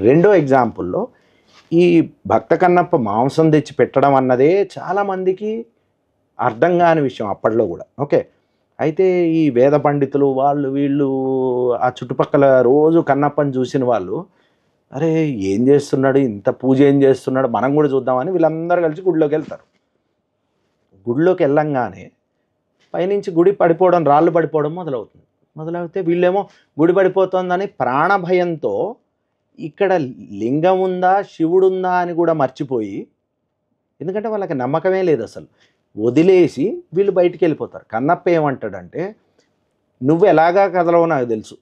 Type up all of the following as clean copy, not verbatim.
రెండో ఎగ్జాంపుల్లో ఈ భక్త కన్నప్ప మాంసం తెచ్చి పెట్టడం అన్నదే చాలామందికి అర్థం కాని విషయం అప్పట్లో కూడా. ఓకే. అయితే ఈ వేద పండితులు వాళ్ళు వీళ్ళు ఆ చుట్టుపక్కల రోజు కన్నప్పని చూసిన వాళ్ళు, అరే ఏం చేస్తున్నాడు, ఇంత పూజ ఏం చేస్తున్నాడు, మనం కూడా చూద్దామని వీళ్ళందరూ కలిసి గుడిలోకి వెళ్తారు. గుడిలోకి వెళ్ళంగానే పైనుంచి గుడి పడిపోవడం, రాళ్ళు పడిపోవడం మొదలవుతే వీళ్ళేమో గుడి పడిపోతుందని ప్రాణభయంతో ఇక్కడ లింగం ఉందా శివుడుందా అని కూడా మర్చిపోయి, ఎందుకంటే వాళ్ళకి నమ్మకమే లేదు అసలు, వదిలేసి వీళ్ళు బయటికి వెళ్ళిపోతారు. కన్నప్ప ఏమంటాడంటే, నువ్వు ఎలాగా కదలవు నాకు తెలుసు,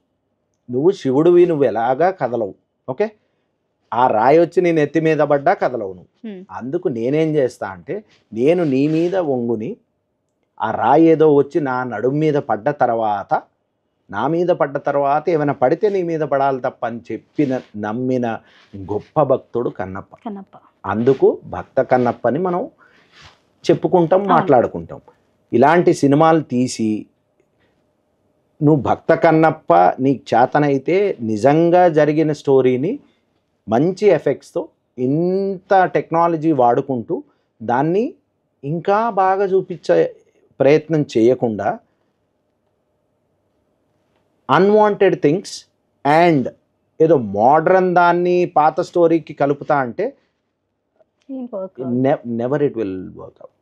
నువ్వు శివుడివి, నువ్వు ఎలాగా కదలవు. ఓకే, ఆ రాయి వచ్చి నేను ఎత్తి మీద పడ్డా కదలవు నువ్వు. అందుకు నేనేం చేస్తా అంటే, నేను నీ మీద వంగుని ఆ రాయి ఏదో వచ్చి నా నడుము మీద పడ్డ తర్వాత, నా మీద పడ్డ తర్వాత ఏమైనా పడితే నీ మీద పడాలి తప్ప అని చెప్పిన నమ్మిన గొప్ప భక్తుడు కన్నప్ప. అందుకు భక్త కన్నప్పని మనం చెప్పుకుంటాం, మాట్లాడుకుంటాం. ఇలాంటి సినిమాలు తీసి నువ్వు భక్త కన్నప్ప నీకు చేతనైతే నిజంగా జరిగిన స్టోరీని మంచి ఎఫెక్ట్స్తో ఇంత టెక్నాలజీ వాడుకుంటూ దాన్ని ఇంకా బాగా చూపించే ప్రయత్నం చేయకుండా అన్వాంటెడ్ థింగ్స్ అండ్ ఏదో మోడ్రన్ దాన్ని పాత స్టోరీకి కలుపుతా అంటే never it will work out.